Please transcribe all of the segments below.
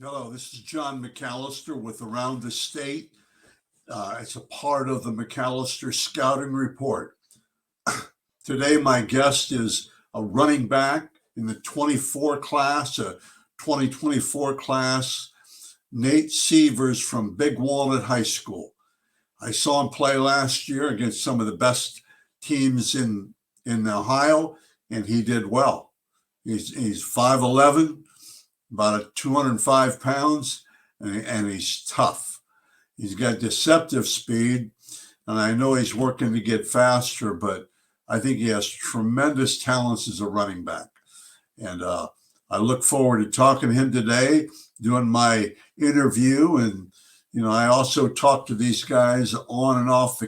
Hello, this is John McAllister with Around the State. It's a part of the McAllister Scouting Report. Today, my guest is a running back in the 24 class, a 2024 class, Nate Seavers from Big Walnut High School. I saw him play last year against some of the best teams in Ohio, and he did well. He's 5'11", about 205 pounds, and he's tough. He's got deceptive speed, and I know he's working to get faster, but I think he has tremendous talents as a running back. And I look forward to talking to him today, doing my interview. And, I also talk to these guys on and off the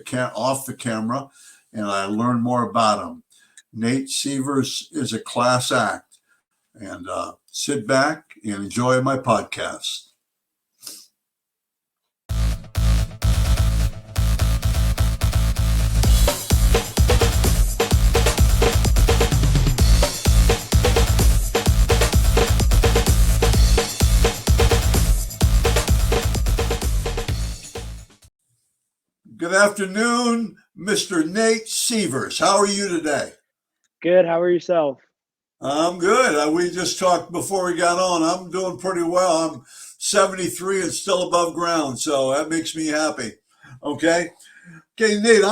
camera, and I learn more about them. Nate Seavers is a class act. And sit back and enjoy my podcast. Good afternoon, Mr. Nate Seavers. How are you today? Good. How are yourself? I'm good. We just talked before we got on. I'm doing pretty well. I'm 73 and still above ground, so that makes me happy. Okay. Okay, Nate,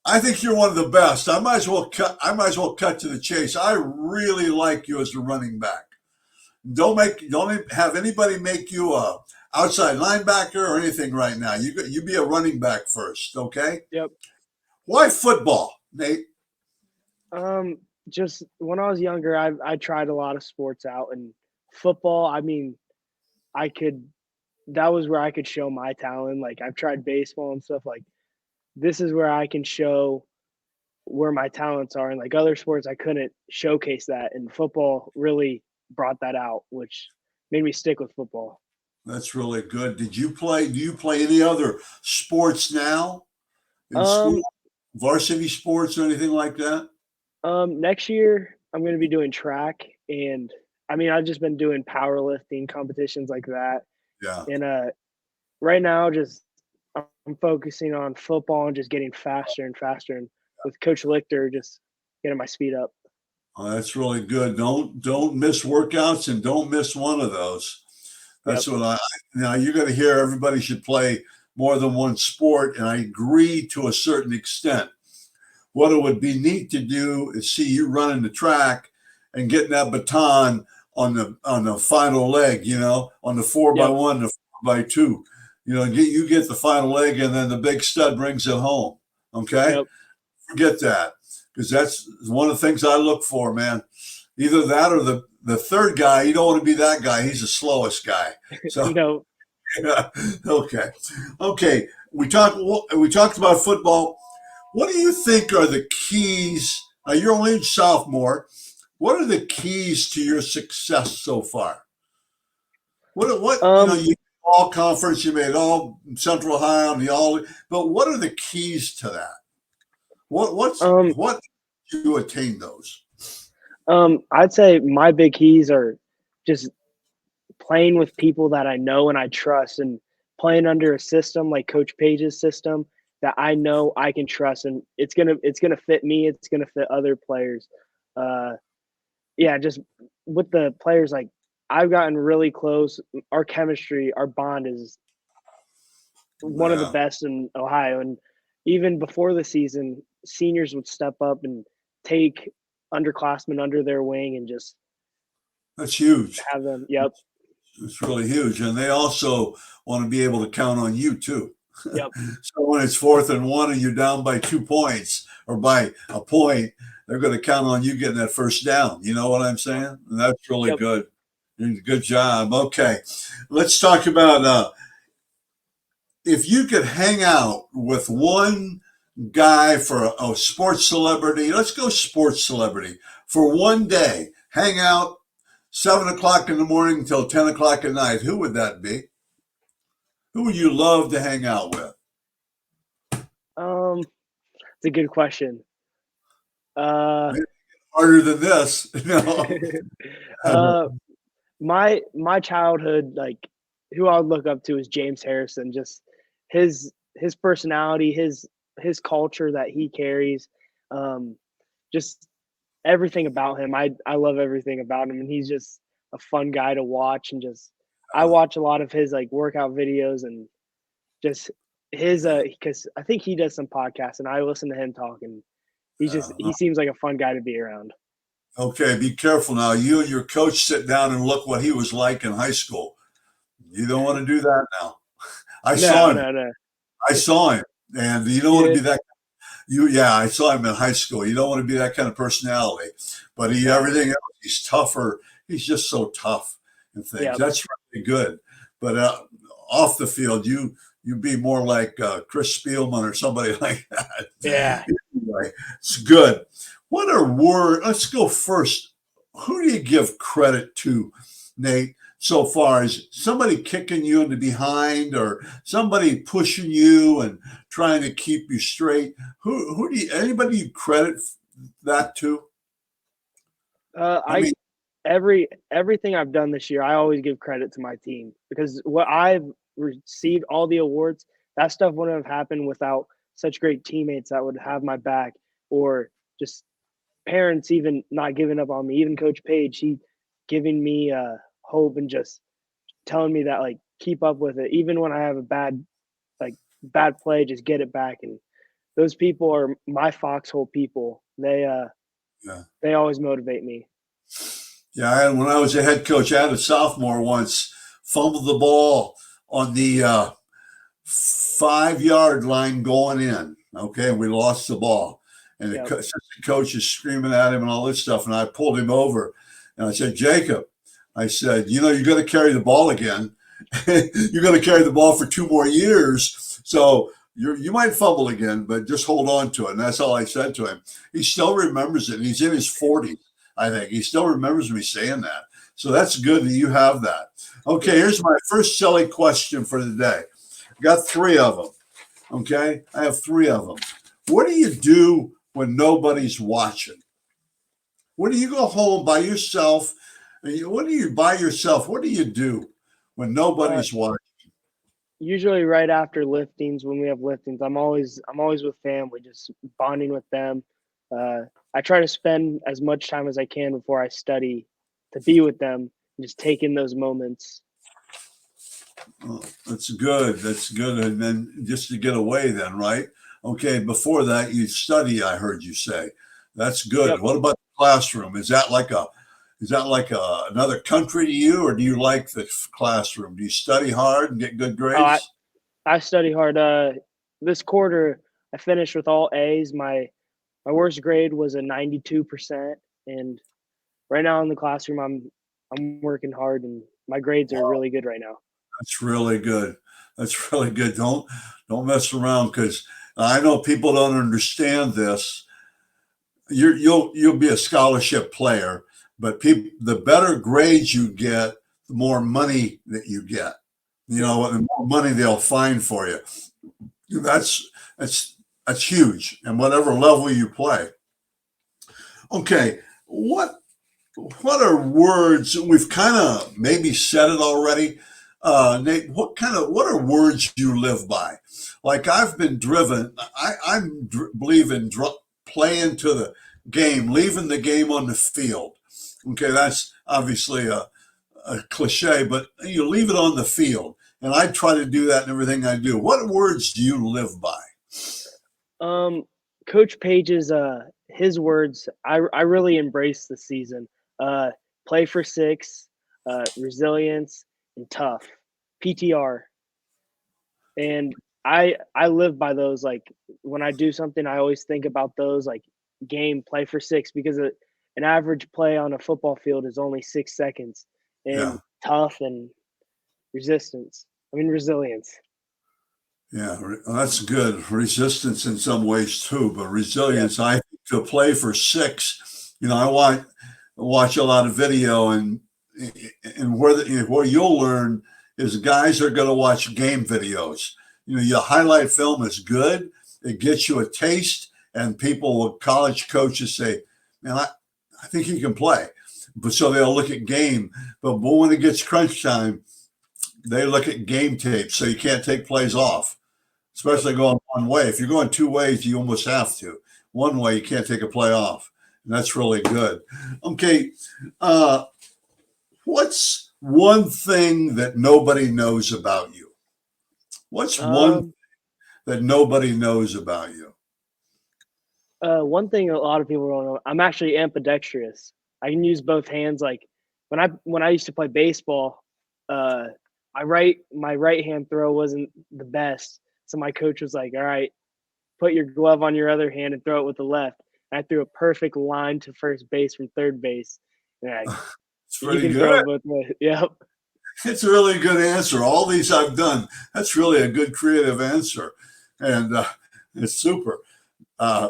I think you're one of the best. I might as well cut to the chase. I really like you as a running back. Don't have anybody make you a outside linebacker or anything right now. You be a running back first, okay? Yep. Why football, Nate? Just when I was younger, I tried a lot of sports out, and football. I mean, I could. That was where I could show my talent. Like I've tried baseball and stuff. Like this is where I can show where my talents are. And like other sports, I couldn't showcase that. And football really brought that out, which made me stick with football. That's really good. Do you play any other sports now in Um, school? Varsity sports or anything like that? Next year I'm going to be doing track, and I mean I've just been doing powerlifting competitions like that. Yeah. And right now, just I'm focusing on football and just getting faster and faster. And with Coach Lichter, just getting my speed up. Oh, that's really good. Don't miss workouts and don't miss one of those. Yep. That's what now you're going to hear everybody should play more than one sport, and I agree to a certain extent. What it would be neat to do is see you running the track and getting that baton on the final leg, on the 4x1, the 4x2. Get the final leg, and then the big stud brings it home. Okay, Yep. Forget that, because that's one of the things I look for, man. Either that or the third guy. You don't want to be that guy. He's the slowest guy. So yeah. Okay. We talked about football. What do you think are the keys? Now you're only a sophomore. What are the keys to your success so far? You all conference, you made all Central Ohio, but what are the keys to that? What do you attain those? I'd say my big keys are just playing with people that I know and I trust, and playing under a system like Coach Page's system that I know I can trust, and it's gonna fit me. It's gonna fit other players. Just with the players, like I've gotten really close. Our chemistry, our bond is one of the best in Ohio. And even before the season, seniors would step up and take underclassmen under their wing and just that's huge. Have them. Yep. It's really huge. And they also want to be able to count on you too. Yep. So when it's 4th and 1 and you're down by 2 points or by a point, they're going to count on you getting that first down. You know what I'm saying? And that's really good. Good job. Okay. Let's talk about if you could hang out with one guy for a sports celebrity. Let's go sports celebrity for one day. Hang out 7 o'clock in the morning until 10 o'clock at night. Who would that be? Who would you love to hang out with? It's a good question. Harder than this. My childhood, like who I would look up to is James Harrison. Just his personality, his culture that he carries, just everything about him. I love everything about him, and he's just a fun guy to watch. And just I watch a lot of his like workout videos and just his because I think he does some podcasts, and I listen to him talk, and he Uh, seems like a fun guy to be around. okay, be careful now. You and your coach sit down and look what he was like in high school. You don't want to do that now. I saw No, him. no, no. I saw him, and you don't want to Yeah, be that. Yeah, I saw him in high school. You don't want to be that kind of personality, but no. everything else, he's tougher. He's just so tough and things. Yeah, That's really good. But off the field, you be more like Chris Spielman or somebody like that. yeah. Anyway, it's good. What are words? Let's go first. Who do you give credit to, Nate? So far, is somebody kicking you in the behind, or somebody pushing you and trying to keep you straight? Who do you, anybody you credit that to? I I mean, everything I've done this year, I always give credit to my team because what I've received all the awards, that stuff wouldn't have happened without such great teammates that would have my back, or just parents even not giving up on me. Even Coach Page, he giving me hope and just telling me that like keep up with it, even when I have a like bad play, just get it back. And those people are my foxhole people. yeah, They always motivate me. yeah. And when I was a head coach, I had a sophomore once fumbled the ball on the 5 yard line going in. Okay, and we lost the ball, and the Yep. assistant coach is screaming at him and all this stuff. And I pulled him over, and I said, Jacob, I said, you're going to carry the ball again. You're going to carry the ball for 2 more years, so you might fumble again, but just hold on to it. And that's all I said to him. He still remembers it. And he's in his 40s, I think. He still remembers me saying that. So that's good that you have that. Okay, here's my first silly question for the day. Got three of them. Okay, I have three of them. What do you do when nobody's watching? When do you go home by yourself? What do you by yourself? What do you do when Uh, nobody's watching? Usually right after liftings, when we have liftings, I'm always with family, just bonding with them. I try to spend as much time as I can before I study to be with them and just take in those moments. Oh, that's good. That's good. And then just to get away, then, right? Okay. Before that, you study. I heard you say. That's good. Yep. What about the classroom? Is that like another country to you, or do you like the classroom? Do you study hard and get good Oh, I, grades? I study hard. This quarter I finished with all A's. My worst grade was a 92%, and right now in the classroom I'm working hard, and my grades are really good right now. That's really good. That's really good. Don't mess around, because I know people don't understand this. You'll be a scholarship player, but the better grades you get, the more money that you get. Yep. The more money they'll find for you. That's that's that's huge. And whatever level you play. Okay, what are words? We've kind of maybe said it already. Nate, what are words you live by? Like I've been driven. Believe in playing to the game, leaving the game on the field. Okay, that's obviously a cliche, but you leave it on the field. And I try to do that in everything I do. What words do you live by? Um, Coach Page's his words, I really embrace the season. Uh, Play for six, resilience, and tough. PTR, and I live by those. Like when I do something, I always think about those. Like game, play for six, because an average play on a football field is only 6 seconds. Yeah. And tough and resistance. I mean resilience. Yeah, that's good. Resistance in some ways too, but Yep. resilience. I think to play for six. I watch a lot of video, and where you'll learn is guys are going to watch game videos. Your highlight film is good. It gets you a taste, and college coaches say, "Man, I think he can play," but so they'll look at game. But when it gets crunch time, they look at game tape, so you can't take plays off, especially going one way. If you're going two ways, you almost have to. One way, you can't take a play off. And that's really good. Okay. Uh, what's one thing that nobody knows about you? What's one Um, that nobody knows about you? one thing a lot of people don't know, I'm actually ambidextrous. I can use both hands. Like when I used to play baseball, uh, my right hand throw wasn't the best, so my coach was like, "All right, put your glove on your other hand and throw it with the left." And I threw a perfect line to first base from third base. And It's you pretty can good. throw it both ways. Yep. It's a really good answer. All these I've done. That's really a good creative answer, and it's super. Uh,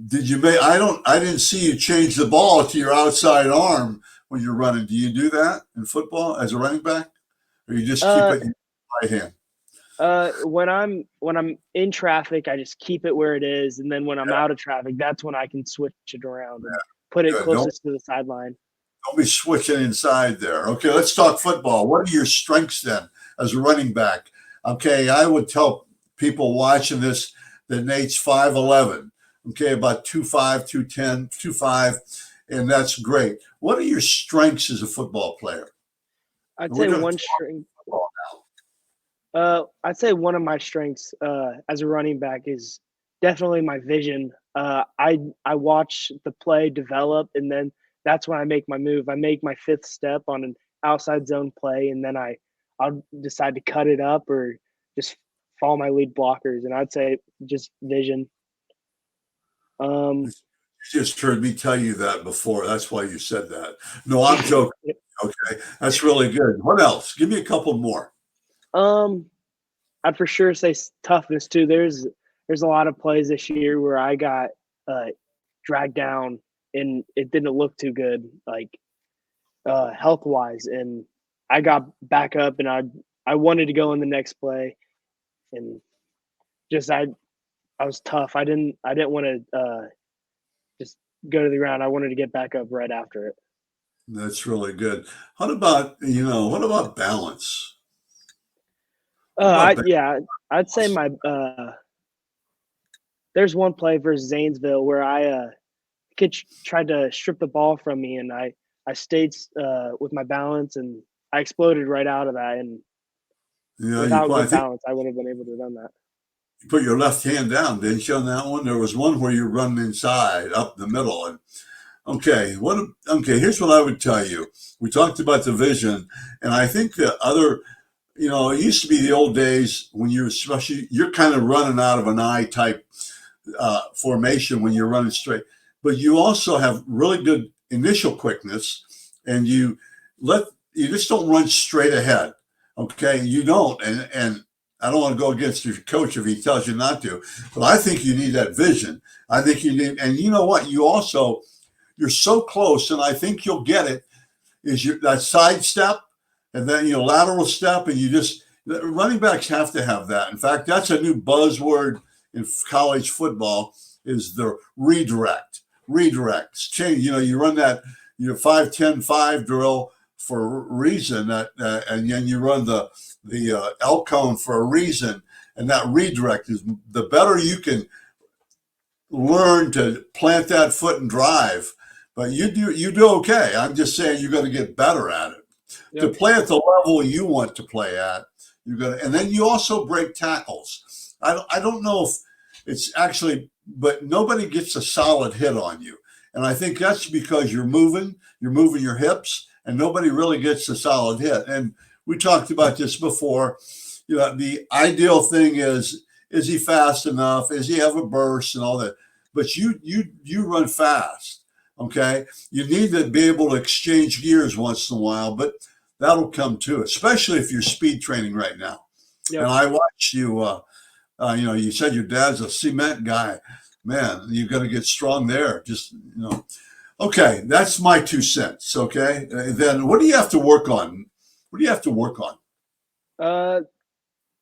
did you make? I don't. I didn't see you change the ball to your outside arm when you're running. Do you do that in football as a running back, or you just keep Uh, it in your right hand? when I'm in traffic, I just keep it where it is, and then when I'm Yeah, out of traffic, that's when I can switch it around and put it good. Don't closest to the sideline. don't be switching inside there. Okay, let's talk football. What are your strengths then as a running back? Okay, I would tell people watching this that Nate's 5'11", okay, about 2'5", 2'10", 2'5", and that's great. What are your strengths as a football player? I'd We're say going to one talk strength. football. I'd say one of my strengths as a running back is definitely my vision. I watch the play develop, and then that's when I make my move. I make my fifth step on an outside zone play, and then I'll decide to cut it up or just follow my lead blockers. And I'd say just vision. Um, You just heard me tell you that before. That's why you said that. No, I'm joking. Okay, that's really good. What else? Give me a couple more. um, I'd for sure say toughness too. There's a lot of plays this year where I got uh, dragged down and it didn't look too good, like health wise. And I got back up and I wanted to go in the next play and just I was tough. I didn't want to just go to the ground. I wanted to get back up right after it. That's really good. What about balance? What I about balance? yeah, I'd say my there's one play versus Zanesville where I kid tried to strip the ball from me, and I stayed with my balance, and I exploded right out of that. And without I good think balance, I wouldn't have been able to have done that. you put your left hand down, didn't you, on that one? There was one where you're running inside, up the middle. And okay, here's what I would tell you. We talked about the vision, and I think the other, it used to be the old days when you're kind of running out of an eye type formation when you're running straight, but you also have really good initial quickness, and let you just don't run straight ahead. Okay, you don't, and I don't want to go against your coach if he tells you not to, but I think you need that vision. I think you need, and you know what? You're so close, and I think you'll get it. Is that side step, and then lateral step, and running backs have to have that. In fact, that's a new buzzword in college football is the redirect. Redirects change. You run that 5-10-5 drill for a reason and then you run the L cone for a reason, and that redirect is the better you can learn to plant that foot and drive. But you do okay. I'm just saying you're going to get better at it to Yep. play at the level you want to play at. And then you also break tackles. I don't know if it's actually, but nobody gets a solid hit on you, and I think that's because you're moving your hips, and nobody really gets a solid hit. And we talked about this before. The ideal thing is he fast enough? Is he have a burst and all that? But you run fast. Okay, you need to be able to exchange gears once in a while, but that'll come too, especially if you're speed training right now. And Yep. I watched you. You said your dad's a cement guy. Man, you got to get strong there. Okay, that's my 2 cents. Okay, then what do you have to work on? What do you have to work on?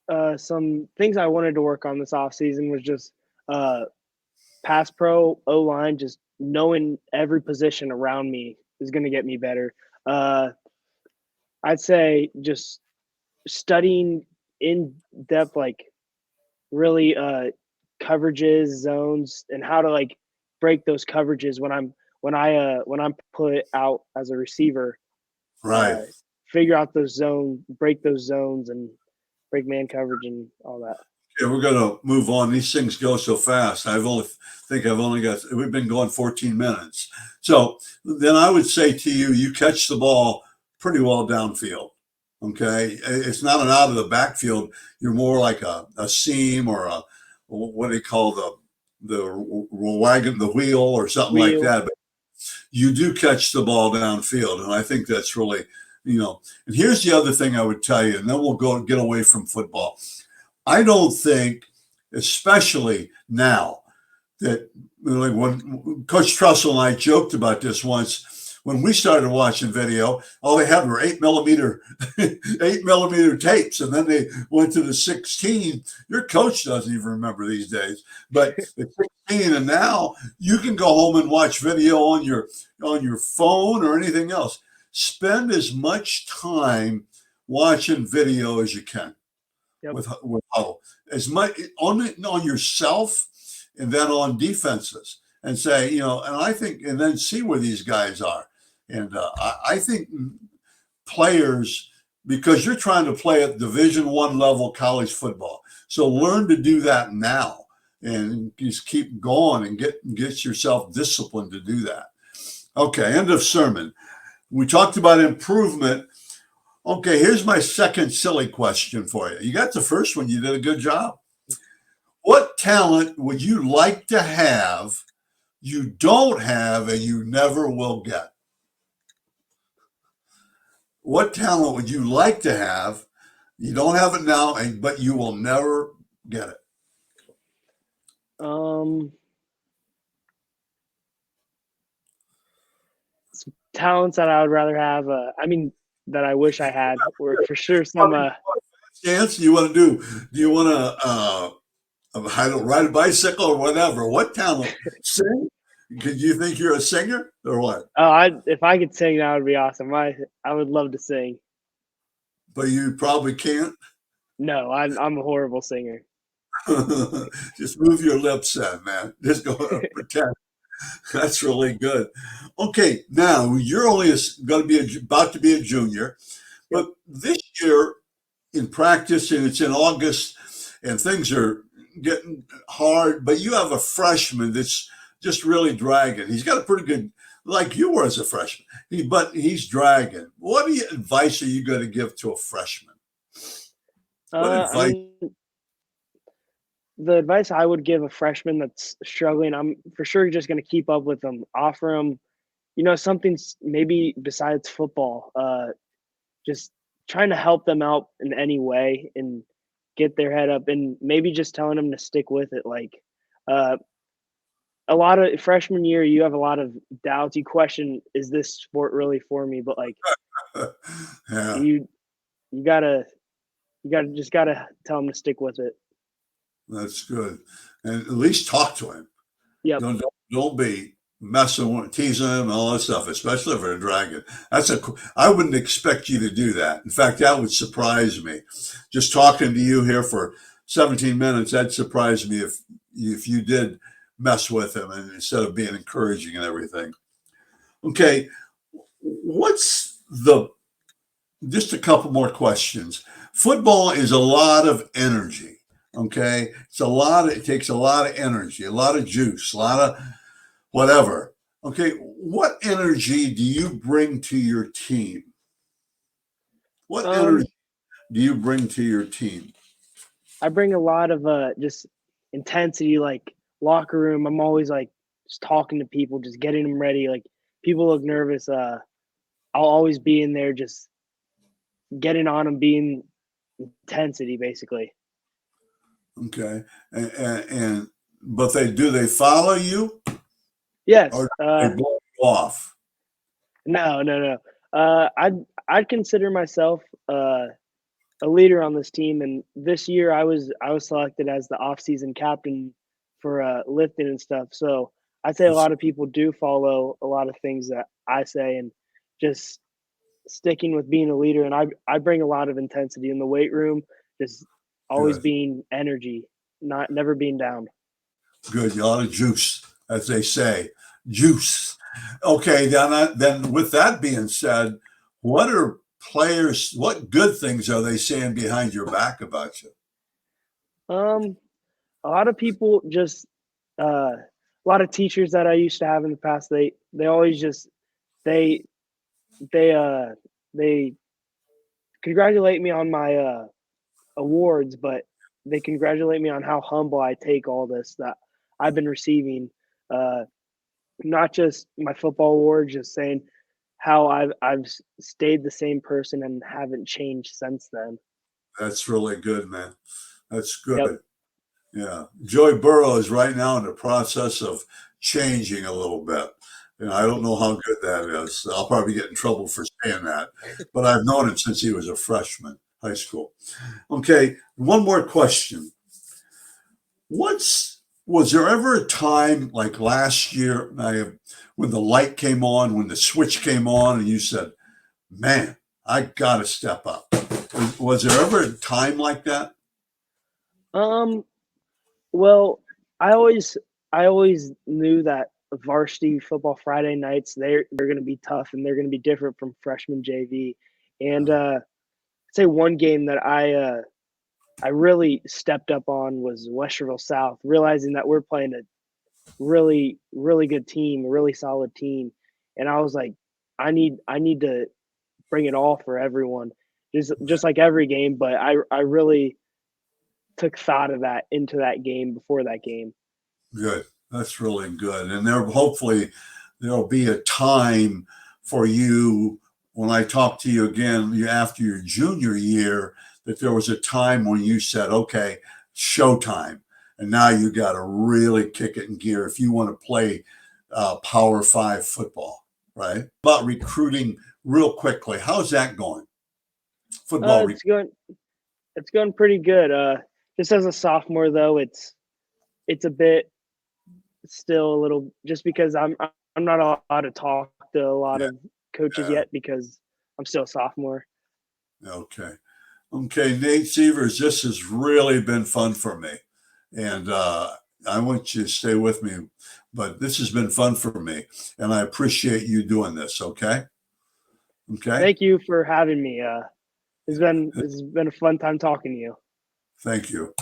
Uh, some things I wanted to work on this off season was just uh, pass pro O line. Just knowing every position around me is going to get me better. Uh, I'd say just studying in depth, like really coverages, zones, and how to like break those coverages when I'm put out as a receiver. Right. Uh, Figure out those zones, break those zones, and break man coverage and all that. Yeah, we're gonna move on. These things go so fast. I've only got we've been going 14 minutes. So then I would say to you, you catch the ball pretty well downfield. Okay. It's not an out of the backfield. You're more like a seam or a what do you call the wagon, the wheel or something like Wheel. that. But you do catch the ball downfield. And I think that's really, and here's the other thing I would tell you, and then we'll go get away from football. I don't think, especially now, that like when Coach Trussell and I joked about this once, when we started watching video, all they had were 8 millimeter, 8 millimeter tapes, and then they went to the 16. Your coach doesn't even remember these days, but the 16, and now you can go home and watch video on your phone or anything else. Spend as much time watching video as you can Yep. with Huddle, as much on yourself and then on defenses, and say, and I think, and then see where these guys are. And I think players, because you're trying to play at Division I level college football, so learn to do that now and just keep going and get yourself disciplined to do that. Okay, end of sermon. We talked about improvement. Okay, here's my second silly question for you. You got the first one, you did a good job. What talent would you like to have, you don't have, and you never will get? What talent would you like to have, you don't have it now, but you will never get it? Talents that I would rather have. That I wish I had were for sure some. Chance, you want to do? Do you want to ride a bicycle or whatever? What talent? Sing? Could you think you're a singer or what? If I could sing, that would be awesome. I would love to sing. But you probably can't. No, I'm a horrible singer. Just move your lips then, man. Just go pretend. That's really good. Okay, now you're only going to be about to be a junior, Yep. but this year in practice, and it's in August, and things are getting hard. But you have a freshman that's just really dragging. He's got a pretty good, like you were as a freshman, but he's dragging. What advice are you going to give to a freshman? What advice? The advice I would give a freshman that's struggling, I'm for sure just going to keep up with them, offer them, something maybe besides football. Just trying to help them out in any way and get their head up, and maybe just telling them to stick with it. Like a lot of freshman year, you have a lot of doubts. You question, is this sport really for me? But like Yeah. you gotta tell them to stick with it. That's good. And at least talk to him. Yep. Don't be messing with, teasing him and all that stuff, especially if they're a dragon. I wouldn't expect you to do that. In fact, that would surprise me. Just talking to you here for 17 minutes, that'd surprise me if you did mess with him and instead of being encouraging and everything. Okay. Just a couple more questions. Football is a lot of energy. Okay. It takes a lot of energy, a lot of juice, a lot of whatever. Okay. What energy do you bring to your team? What energy do you bring to your team? I bring a lot of just intensity, like locker room. I'm always like just talking to people, just getting them ready. Like people look nervous. I'll always be in there, just getting on them, being intensity basically. Okay. But they follow you? Yes. Or they blow you off? No. I'd consider myself a leader on this team, and this year I was selected as the off-season captain for lifting and stuff. So I'd say a lot of people do follow a lot of things that I say, and just sticking with being a leader, and I bring a lot of intensity in the weight room, just always Good. being energy, not never being down. Good. A lot of juice, as they say. Juice. Okay. Then with that being said, what good things are they saying behind your back about you? Um, a lot of people just a lot of teachers that I used to have in the past, they always just they they they congratulate me on my awards, but they congratulate me on how humble I take all this that I've been receiving. Uh, Not just my football award, just saying how I've stayed the same person and haven't changed since then. That's really good, man. That's Yep. good. Yeah. Joey Burrow is right now in the process of changing a little bit. I don't know how good that is. I'll probably get in trouble for saying that, but I've known him since he was a freshman, high school. Okay, one more question. Was there ever a time like last year when the light came on, when the switch came on, and you said, "Man, I got to step up"? Was there ever a time like that? Um, well, I always knew that varsity football Friday nights they're going to be tough and they're going to be different from freshman JV. And say one game that I really stepped up on was Westerville South, realizing that we're playing a really good team, a really solid team, and I was like, I need to bring it all for everyone, just like every game. But I really took thought of that into that game before that game. Good. That's really good. And hopefully there'll be a time for you when I talk to you again after your junior year that there was a time when you said, okay, showtime. And now you got to really kick it in gear if you want to play Power Five football, right? About recruiting real quickly. How's that going? Uh, Football. it's going it's going pretty good. Just as a sophomore though, it's a bit still a little just because I'm not allowed to talk to a lot Yeah. of coaches Yeah. yet because I'm still a sophomore. Okay. Okay, Nate Seavers, this has really been fun for me. And I want you to stay with me, but this has been fun for me. And I appreciate you doing this. Okay. Okay. Thank you for having me. It's been a fun time talking to you. Thank you.